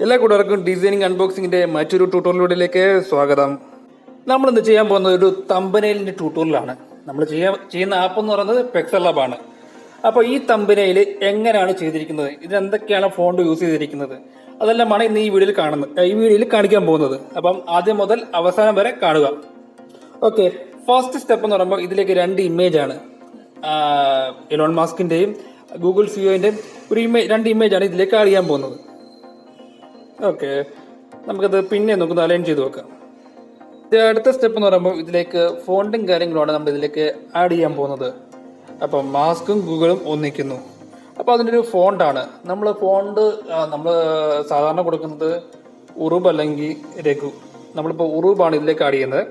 എല്ലാ കൂട്ടുകാർക്കും ഡിസൈനിങ് അൺബോക്സിങ്ങിന്റെ മറ്റൊരു ട്യൂട്ടോറിയലിലേക്ക് സ്വാഗതം. നമ്മളിന്ന് ചെയ്യാൻ പോകുന്നത് ഒരു തമ്പനെയിലിന്റെ ട്യൂട്ടോറിയലാണ്. നമ്മൾ ചെയ്യുന്ന ആപ്പ് എന്ന് പറയുന്നത് പെക്സൽ ലാബാണ്. അപ്പോൾ ഈ തമ്പനെയിൽ എങ്ങനെയാണ് ചെയ്തിരിക്കുന്നത്, ഇതിനെന്തൊക്കെയാണ് ഫോണ്ട് യൂസ് ചെയ്തിരിക്കുന്നത്, അതെല്ലാമാണ് ഇന്ന് ഈ വീഡിയോയിൽ കാണിക്കാൻ പോകുന്നത്. അപ്പം ആദ്യം മുതൽ അവസാനം വരെ കാണുക. ഓക്കെ, ഫസ്റ്റ് സ്റ്റെപ്പ് എന്ന് പറയുമ്പോൾ ഇതിലേക്ക് രണ്ട് ഇമേജാണ്, എലോൺ മാസ്കിന്റെയും ഗൂഗിൾ സിഇഒന്റെയും രണ്ട് ഇമേജാണ് ഇതിലേക്ക് ആഡ് ചെയ്യാൻ പോകുന്നത്. ഓക്കെ, നമുക്കത് പിന്നെ നോക്കുന്നത് അലൈൻ ചെയ്ത് വെക്കാം. അടുത്ത സ്റ്റെപ്പ് എന്ന് പറയുമ്പോൾ ഇതിലേക്ക് ഫോണ്ടും കാര്യങ്ങളുമാണ് നമ്മൾ ഇതിലേക്ക് ആഡ് ചെയ്യാൻ പോകുന്നത്. അപ്പം മാസ്കും ഗൂഗിളും ഒന്നിക്കുന്നു. അപ്പോൾ അതിൻ്റെ ഒരു ഫോണ്ടാണ് നമ്മൾ സാധാരണ കൊടുക്കുന്നത് ഉറുബ് അല്ലെങ്കിൽ രഘു. നമ്മളിപ്പോൾ ഉറുബാണ് ഇതിലേക്ക് ആഡ് ചെയ്യുന്നത്.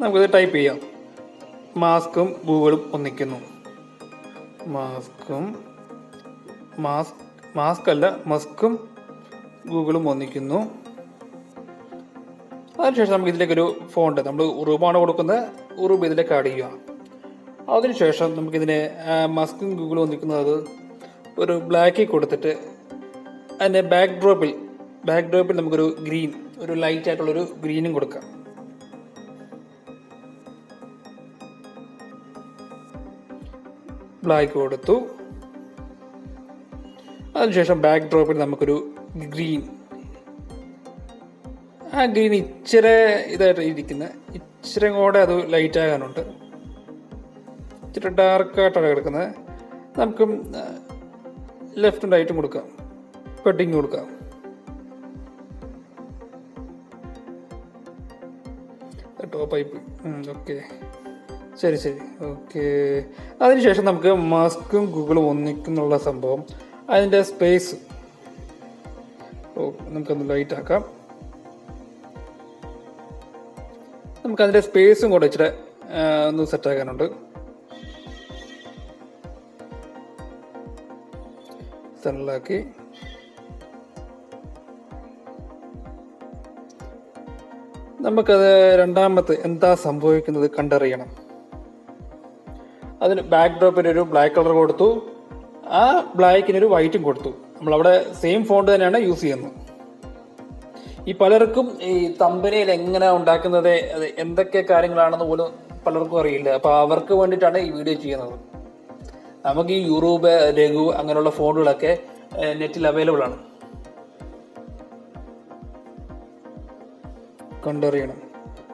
നമുക്കിത് ടൈപ്പ് ചെയ്യാം. മാസ്കും ഗൂഗിളും ഒന്നിക്കുന്നു. മസ്കും ഗൂഗിളും ഒന്നിക്കുന്നു. അതിനുശേഷം നമുക്ക് ഇതിലേക്കൊരു ഫോണ്ട്, നമ്മൾ ഉറുബാണ് കൊടുക്കുന്നത്, ഉറുബ് ഇതിലേക്ക് ആഡ് ചെയ്യുക. അതിനുശേഷം നമുക്കിതിനെ മസ്കും ഗൂഗിളും ഒന്നിക്കുന്നത് ഒരു ബ്ലാക്കിൽ കൊടുത്തിട്ട് അതിൻ്റെ ബാക്ക് ഡ്രോപ്പിൽ നമുക്കൊരു ഗ്രീൻ, ഒരു ലൈറ്റ് ആയിട്ടുള്ളൊരു ഗ്രീനും കൊടുക്കാം. ബ്ലാക്ക് കൊടുത്തു. അതിനുശേഷം ബാക്ക് ഡ്രോപ്പിൽ നമുക്കൊരു ഗ്രീൻ, ആ ഗ്രീൻ ഇച്ചിരി ഇതായിട്ട് ഇരിക്കുന്നത്, ഇച്ചിരി കൂടെ അത് ലൈറ്റ് ആകാനുണ്ട്. ഇച്ചിരി ഡാർക്കായിട്ടാണ് കിടക്കുന്നത്. നമുക്ക് ലെഫ്റ്റും റൈറ്റും കൊടുക്കാം, കട്ടിങ് കൊടുക്കാം. ടോപ്പായിപ്പ്. ഓക്കെ, ശരി. ഓക്കെ, അതിനുശേഷം നമുക്ക് മാസ്കും ഗൂഗിളും ഒന്നിക്കുന്നുള്ള സംഭവം, അതിൻ്റെ സ്പേസ് നമുക്കൊന്ന് ലൈറ്റ് ആക്കാം. നമുക്കതിൻ്റെ സ്പേസും കൂടെ ഇച്ചിരി ഒന്ന് സെറ്റാക്കാനുണ്ട്. സെൻറ്ററിലാക്കി നമുക്കത് രണ്ടാമത്തെ എന്താ സംഭവിക്കുന്നത് കണ്ടറിയണം. അതിന് ബാക്ക് ഡ്രോപ്പിന് ഒരു ബ്ലാക്ക് കളർ കൊടുത്തു, ആ ബ്ലാക്കിനൊരു വൈറ്റും കൊടുത്തു. നമ്മളവിടെ സെയിം ഫോണ്ട് തന്നെയാണ് യൂസ് ചെയ്യുന്നത്. ഈ പലർക്കും ഈ തമ്പനയിൽ എങ്ങനെ ഉണ്ടാക്കുന്നത്, അത് എന്തൊക്കെ കാര്യങ്ങളാണെന്ന് പോലും പലർക്കും അറിയില്ല. അപ്പോൾ അവർക്ക് വേണ്ടിയിട്ടാണ് ഈ വീഡിയോ ചെയ്യുന്നത്. നമുക്ക് ഈ യൂറൂബ്, രഘു അങ്ങനെയുള്ള ഫോണ്ടുകളൊക്കെ നെറ്റിൽ അവൈലബിൾ ആണ്. കണ്ടറിയണം.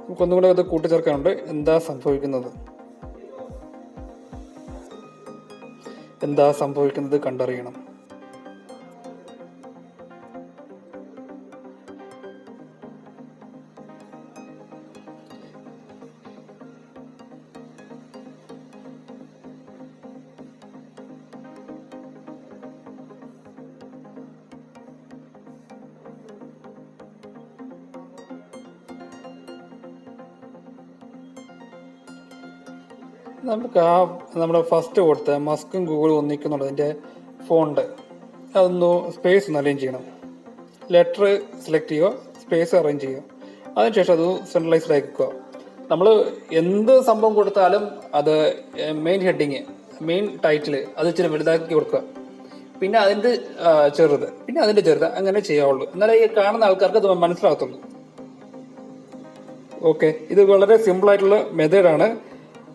നമുക്കൊന്നും കൂടെ അത് കൂട്ടിച്ചേർക്കാനുണ്ട്. എന്താ സംഭവിക്കുന്നത് കണ്ടറിയണം. നമുക്ക് നമ്മുടെ ഫസ്റ്റ് കൊടുത്ത മസ്കും ഗൂഗിളും ഒന്നിക്കുന്നുള്ളതിൻ്റെ ഫോണ്ട് അതൊന്ന് സ്പേസ് ഒന്ന് അലൈൻ ചെയ്യണം. ലെറ്റർ സെലക്ട് ചെയ്യുക, സ്പേസ് അറേഞ്ച് ചെയ്യുക. അതിനുശേഷം അത് സെൻട്രലൈസ്ഡ് ആക്കുക. നമ്മൾ എന്ത് സംഭവം കൊടുത്താലും അത് മെയിൻ ഹെഡിങ്, മെയിൻ ടൈറ്റിൽ അത് ഇച്ചിരി വലുതാക്കി കൊടുക്കുക. പിന്നെ അതിൻ്റെ ചെറുത് അങ്ങനെ ചെയ്യാവുള്ളൂ. എന്നാലേ ഈ കാണുന്ന ആൾക്കാർക്ക് അത് മനസ്സിലാകത്തുള്ളൂ. ഓക്കെ, ഇത് വളരെ സിമ്പിളായിട്ടുള്ള മെത്തേഡാണ്.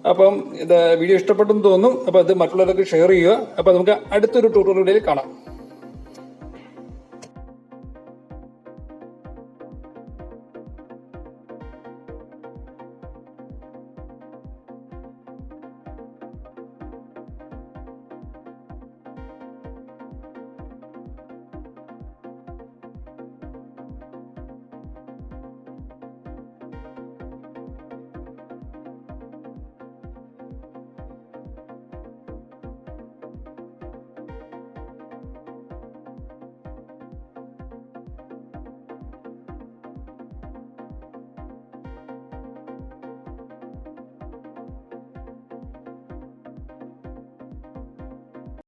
അപ്പം ഇത് വീഡിയോ ഇഷ്ടപ്പെട്ടെന്ന് തോന്നുന്നു. അപ്പോൾ ഇത് മറ്റുള്ളവർക്ക് ഷെയർ ചെയ്യുക. അപ്പോൾ നമുക്ക് അടുത്തൊരു ട്യൂട്ടോറിയലിൽ കാണാം.